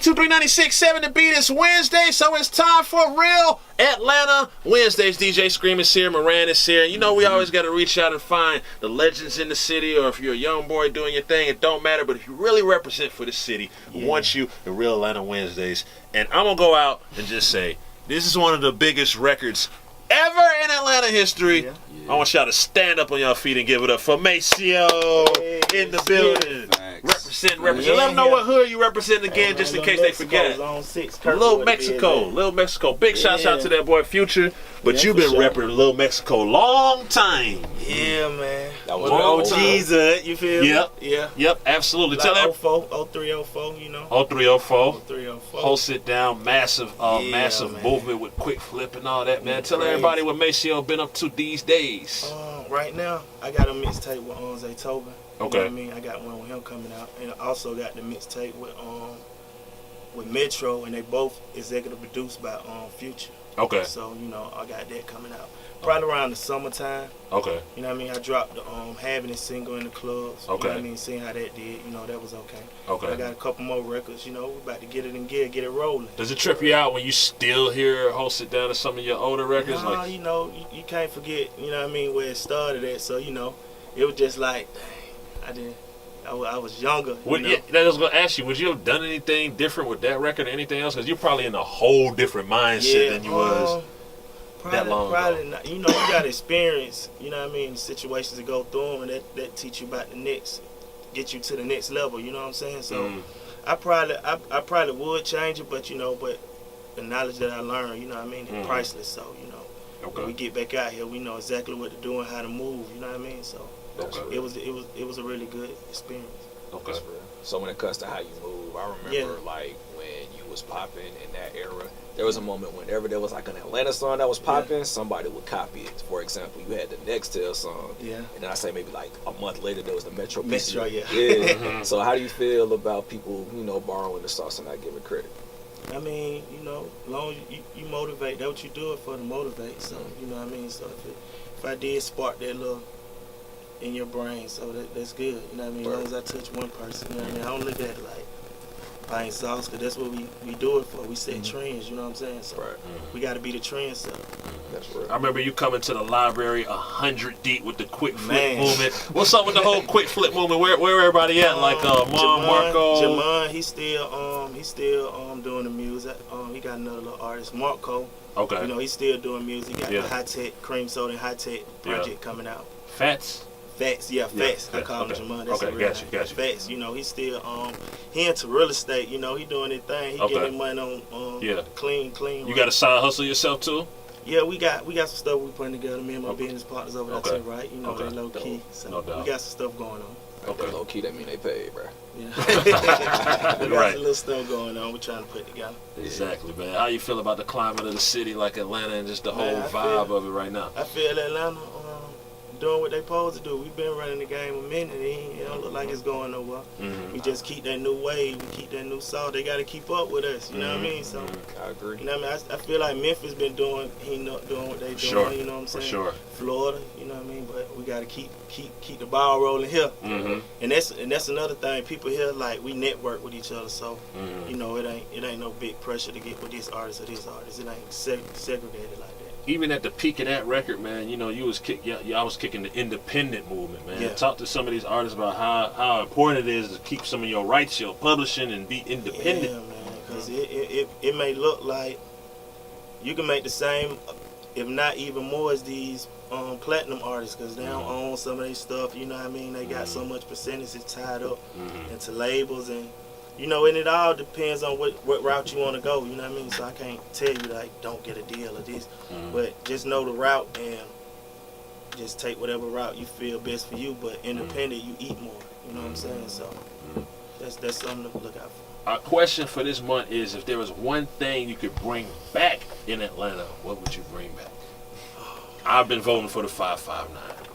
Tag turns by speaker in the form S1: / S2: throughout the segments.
S1: 2396.7 The Beat. Is Wednesday, so it's time for Real Atlanta Wednesdays. DJ Scream is here, Moran is here. You know we always got to reach out and find the legends in the city, or if you're a young boy doing your thing, it don't matter. But if you really represent for the city, we want you in Real Atlanta Wednesdays. And I'm going to go out and just say, this is one of the biggest records ever in Atlanta history. I want y'all to stand up on your feet and give it up for Maceo in the building. Represent. Let them know what hood you represent again, just in case they forget. Little Mexico. Big shouts out to that boy Future. But you've been repping Little Mexico long time.
S2: Yeah, man.
S3: That was
S2: OG's, you feel me?
S1: Yep, absolutely.
S2: Like
S1: Tell them.
S2: 0304, you know.
S1: 0304. Whole sit down, massive movement with quick flip and all that, man. Tell everybody what Maceo been up to these days.
S2: Right now, I got a mixtape with Zaytoven.
S1: Okay.
S2: You know what I mean? I got one with him coming out. And I also got the mixtape with Metro, and they both executive produced by Future.
S1: Okay.
S2: So, you know, I got that coming out. Probably around the summertime.
S1: Okay.
S2: You know what I mean? I dropped the Having It single in the clubs.
S1: Okay.
S2: You know what I mean? Seeing how that did, you know, that was okay.
S1: Okay.
S2: I got a couple more records, you know, we're about to get it in gear, get it rolling.
S1: Does it trip you out when you still hear Whole Sit Down to some of your older records?
S2: Nah, you know, you can't forget, you know what I mean, where it started at. So, you know, it was just like, dang, I was younger.
S1: I was going to ask you, would you have done anything different with that record or anything else? Because you're probably in a whole different mindset than you was that long ago.
S2: Not. You know, you got experience, you know what I mean, situations to go through them, and that teach you about the next, get you to the next level, you know what I'm saying? So I probably would change it, but, you know, the knowledge that I learned, you know what I mean, is priceless. So, you know, when we get back out here, we know exactly what to do and how to move, you know what I mean? So it was a really good experience.
S1: Okay.
S3: So when it comes to how you move, I remember like when you was popping in that era, there was a moment whenever there was like an Atlanta song that was popping, somebody would copy it. For example, you had the Nextel song, and then I say maybe like a month later there was the Metro. So how do you feel about people, you know, borrowing the sauce and not giving credit?
S2: I mean, you know, as long as you motivate, that's what you do it for, to motivate. So, you know what I mean? So if I did spark that little in your brain, so that's good. You know what I mean? As long as I touch one person, you know what I mean? I don't look at it like buying sauce, because that's what we do it for. We set trends, you know what I'm saying? So we got to be the trendsetter.
S3: That's real.
S1: I remember you coming to the library 100 deep with the quick flip movement. What's up with the whole quick flip movement? Where everybody at? Like Marco.
S2: Jamon, he's still doing the music. He got another little artist, Marco.
S1: Okay.
S2: You know, he's still doing music. He got the High Tech Cream Soda and High Tech project coming out.
S1: Fats.
S2: Fats. I call him Jamon. That's got you. Fats. You know, he's still he into real estate. You know, he doing his thing. He getting money on clean.
S1: You got a side hustle yourself too?
S2: Yeah, we got some stuff we putting together. Me and my business partners over there too, right? You know, they low key. So we got some stuff going on.
S3: Okay. Low key, that mean they paid, bro.
S2: Yeah. We got some little stuff going on. We're trying to put together.
S1: Exactly, man. How you feel about the climate of the city, like Atlanta, and just the whole vibe of it right now?
S2: I feel Atlanta doing what they supposed to do. We've been running the game a minute, and it don't look like it's going nowhere. We just keep that new wave, we keep that new salt. They got to keep up with us, you know what I mean? So
S3: I agree.
S2: You know what I mean? I feel like Memphis been doing what they doing, you know what I'm saying?
S1: For sure.
S2: Florida, you know what I mean? But we got to keep the ball rolling here. And that's another thing. People here, like, we network with each other, so you know, it ain't no big pressure to get with this artist or this artist. It ain't segregated like that.
S1: Even at the peak of that record, man, you know, I was kicking the independent movement, man.
S2: Yeah.
S1: Talk to some of these artists about how important it is to keep some of your rights, your publishing, and be independent.
S2: Yeah, man, because it may look like you can make the same, if not even more, as these platinum artists, because they don't own some of their stuff, you know what I mean? They got so much percentages tied up into labels, and you know, and it all depends on what route you want to go, you know what I mean? So I can't tell you, like, don't get a deal or this, but just know the route and just take whatever route you feel best for you, but independent, you eat more, you know what I'm saying? So that's something to look out for.
S1: Our question for this month is, if there was one thing you could bring back in Atlanta, what would you bring back? I've been voting for the 559.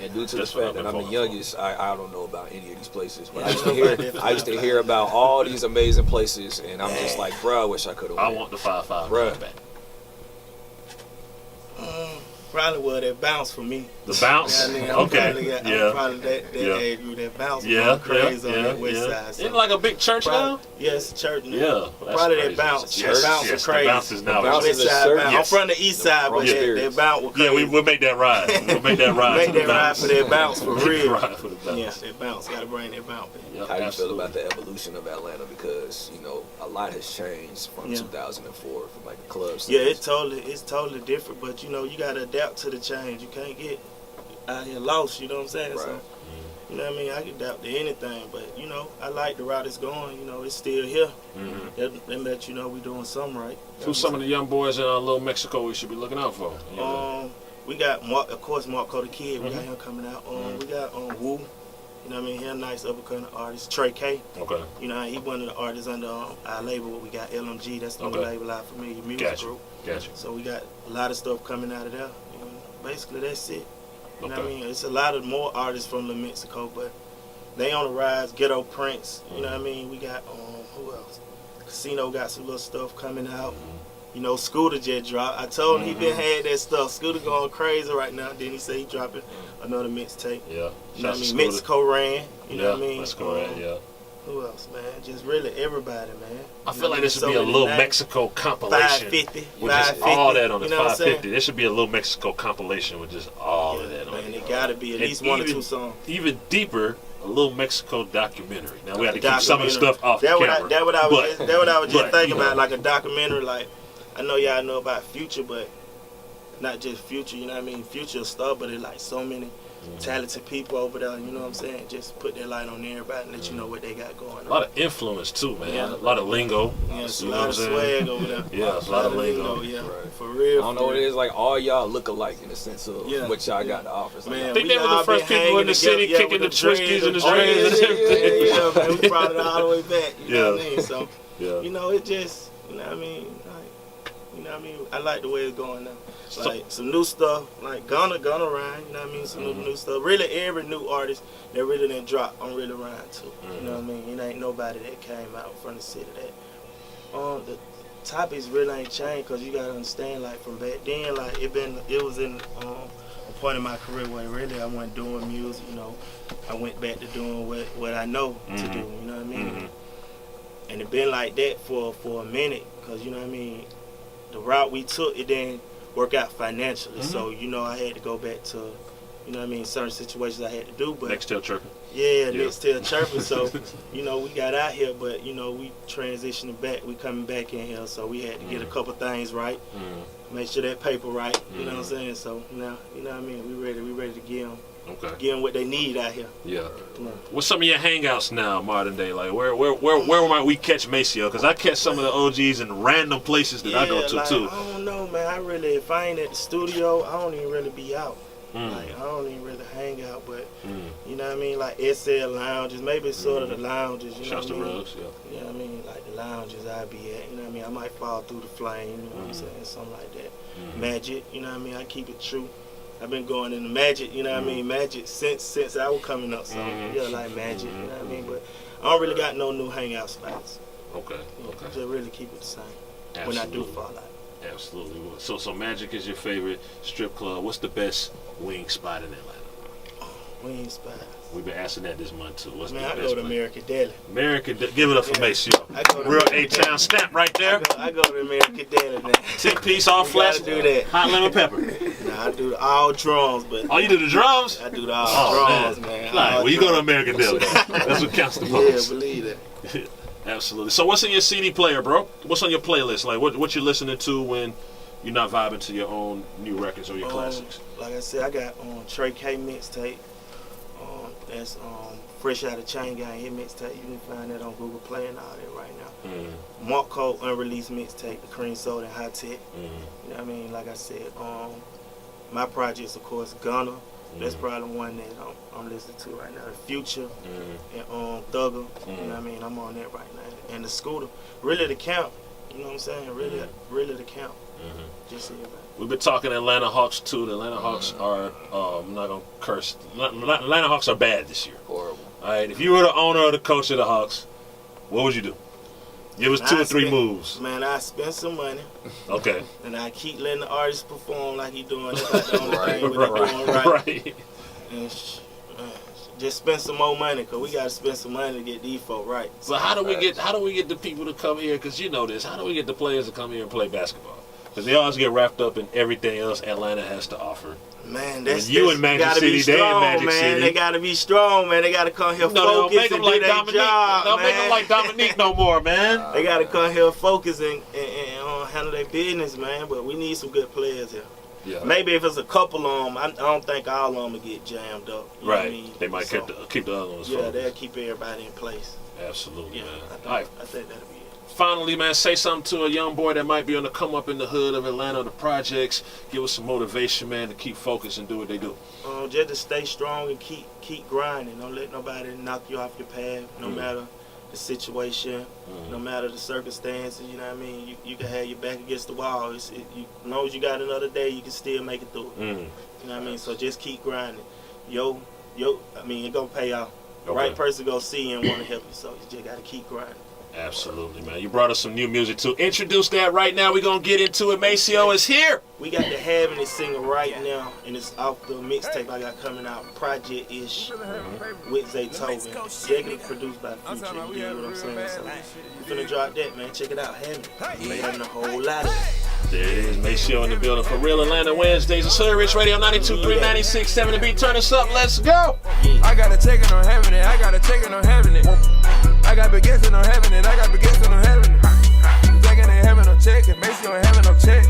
S3: And due to the fact that I'm the youngest, I don't know about any of these places. But I used to hear about all these amazing places, and I'm just like, bro, I wish I could have.
S1: I want the 559 back.
S2: probably was that bounce for me.
S1: The bounce?
S2: Yeah,
S1: Okay.
S2: I'm probably that age group that bounce.
S1: Yeah,
S2: crazy on that west side.
S1: So. Isn't it like a big church now?
S2: Yeah, it's a church now.
S1: Yeah.
S2: Probably
S1: crazy.
S2: that bounce.
S1: Yes,
S2: Bounce
S1: yes,
S2: was crazy.
S1: The bounce is now.
S2: West side bounce. I'm from the east side, but that bounce was crazy.
S1: Yeah, we'll make that ride. We'll make that ride.
S2: Make that ride for that bounce for real.
S1: Ride for the bounce.
S2: Yeah, that bounce. Gotta bring that bounce back.
S1: Yep,
S3: How do you feel about the evolution of Atlanta? Because, you know, a lot has changed from 2004 from like the clubs.
S2: Yeah, it's totally different, but you know, you gotta adapt to the change. You can't get out here lost, you know what I'm saying?
S3: Right.
S2: So, you know what I mean? I can adapt to anything, but you know, I like the route it's going. You know, it's still here. That let you know we're doing something right.
S1: Who's some of the young boys in Little Mexico we should be looking out for?
S2: We got Marco the Kid. We got him coming out. We got Wu. You know what I mean? He's a nice up-and-coming artist. Trey K.
S1: Okay.
S2: You know, he one of the artists under our label. We got LMG. That's the only label out for me. Music group.
S1: Gotcha.
S2: So we got a lot of stuff coming out of there. You know, basically, that's it. You know what I mean? It's a lot of more artists from New Mexico, but they on the rise. Ghetto Prince. You know what I mean? We got who else? Casino got some little stuff coming out. You know, Scooter just dropped. I told him he been had that stuff. Scooter going crazy right now. Then he say he dropping another mixtape.
S1: Yeah.
S2: You know what I mean? Mexico ran. You know what I mean?
S1: Mexico ran, yeah.
S2: Who else, man? Just really everybody, man.
S1: I feel like there should be a Little Mexico compilation.
S2: 550.
S1: With just all that on the
S2: you know
S1: 550. There should be a Little Mexico compilation with just all of that on it.
S2: And it gotta be at least one or two songs.
S1: Even deeper, a Little Mexico documentary. Now we have to keep some of the stuff off the camera.
S2: That's what I was just thinking about, like a documentary. Like, I know y'all know about Future, but not just Future, you know what I mean? Future stuff, but it's like so many talented people over there, you know what I'm saying? Just put that light on everybody and let you know what they got going on.
S1: A lot of influence too, man.
S2: Yeah.
S1: A lot of lingo.
S2: Yeah, it's a lot of swag over there.
S1: Yeah, it's a lot of lingo.
S2: Yeah,
S3: right.
S2: For real.
S3: I don't know what it is. Like, all y'all look alike in the sense of what y'all got to offer.
S2: Man,
S1: I think they were the first people in the city kicking the twisties and the dreads and everything.
S2: Yeah, man, we brought it all the way back. You know what I mean? So,
S1: yeah.
S2: You know, it just, you know what I mean? You know what I mean? I like the way it's going now. Like some new stuff, like Gunna Rhyme, you know what I mean? Some new stuff. Really, every new artist that really didn't drop, I'm really rhyme too. You know what I mean? It ain't nobody that came out from the city that. The topics really ain't changed, because you gotta understand, like from back then, like it was in a point in my career where really I wasn't doing music. You know, I went back to doing what I know to do. You know what I mean? And it been like that for a minute, because you know what I mean. The route we took, it didn't work out financially. So, you know, I had to go back to, you know what I mean, certain situations I had to do. But
S1: Next Tail Chirping.
S2: Yeah, Next Tail Chirping. So, you know, we got out here, but, you know, we transitioning back. We coming back in here. So we had to get a couple things right. Make sure that paper right. You know what I'm saying? So now, you know what I mean, we ready to give them what they need out here.
S1: Yeah. What's some of your hangouts now, modern day? Like where might we catch Maceo? Because I catch some of the OGs in random places that I go to too.
S2: I don't know, man. If I ain't at the studio, I don't even really be out. Like, I don't even really hang out, but you know what I mean? Like SL lounges, maybe sort of the lounges, you know what I mean?
S1: Rugs,
S2: You know what I mean? Like the lounges I be at, you know what I mean? I might fall through the flame, you know what I'm saying? Something like that. Magic, you know what I mean? I keep it true. I've been going into Magic, you know what I mean? Magic since I was coming up, so yeah, like Magic, you know what I mean? But I don't really got no new hangout spots.
S1: Okay.
S2: Just really keep it the same.
S1: Absolutely.
S2: When I do fall out.
S1: Absolutely. So Magic is your favorite strip club. What's the best wing spot in Atlanta?
S2: Wing spot.
S1: We've been asking that this month too. What's the
S2: I
S1: best
S2: go to
S1: one?
S2: American Deli.
S1: Give it up for Maceo. Real A-Town snap right there.
S2: I go to American Deli, man.
S1: 10-piece, all flash.
S2: Do that.
S1: Hot lemon pepper.
S2: Nah, I do all drums, but.
S1: Oh, you do the drums?
S2: I do all drums, man.
S1: Well, you go to American Deli. That's what counts the most.
S2: Yeah, believe it.
S1: Absolutely. So what's in your CD player, bro? What's on your playlist? Like what you listening to when you're not vibing to your own new records or your classics?
S2: Like I said, I got Trey K mixtape. That's Fresh Out of Chain Gang hit mixtape. You can find that on Google Play and all that right now. Marco unreleased mixtape, The Cream Soda and High Tech. You know what I mean? Like I said, my projects, of course, Gunna. That's probably one that I'm listening to right now. The Future and Thugger. You know what I mean? I'm on that right now. And the Scooter. Really the count. You know what I'm saying? Really the count. Just see everybody.
S1: We've been talking Atlanta Hawks too. The Atlanta Hawks are, I'm not going to curse. Atlanta Hawks are bad this year.
S3: Horrible.
S1: All right, if you were the owner or the coach of the Hawks, what would you do? Give us 2 or 3 moves.
S2: Man, I spend some money.
S1: Okay.
S2: And I keep letting the artist perform like he doing. That's like the only thing we're doing right. And just spend some more money, cause we gotta spend some money to get these folk right.
S1: So how do we get the people to come here? Cause you know this. How do we get the players to come here and play basketball? Cause they always get wrapped up in everything else Atlanta has to offer.
S2: Man, that's
S1: you in Magic City, they in Magic City.
S2: They gotta be strong, man. They gotta come here focused and do their job.
S1: Don't make them like Dominique no more, man.
S2: They gotta come here focused and handle their business, man. But we need some good players here.
S1: Yeah.
S2: Maybe if it's a couple of them, I don't think all of them will get jammed up. You know what I mean?
S1: They might keep the other ones.
S2: Yeah, they'll keep everybody in place.
S1: Absolutely, man.
S2: I think that'll be it.
S1: Finally, man, say something to a young boy that might be on the come up in the hood of Atlanta, the projects. Give us some motivation, man, to keep focused and do what they do.
S2: Just to stay strong and keep grinding. Don't let nobody knock you off your path, no matter the situation, no matter the circumstances. You know what I mean? You can have your back against the wall. As long as you got another day, you can still make it through. You know what I mean? So just keep grinding. It gonna pay off. The right person gonna see you and want to help you. So you just gotta keep grinding.
S1: Absolutely, man. You brought us some new music too. Introduce that right now. We're going to get into it. Maceo is here.
S2: We got the Having It singer right now, and it's off the mixtape I got coming out, Project-ish, with Zaytoven. Executive produced by Future, you get what I'm saying? So we're finna drop that, man. Check it out, Having It. Having a whole lot of it.
S1: There it is, Maceo in the building for Real Atlanta Wednesdays. It's IHeart Radio 92.3, 96.7 The Beat. Turn us up. Let's go.
S4: I got a check and I'm having it. I got a check and I'm having it. I got baguettes and I'm having it. I got baguettes and I'm having it. Taking and having no check and Maceo ain't having no check.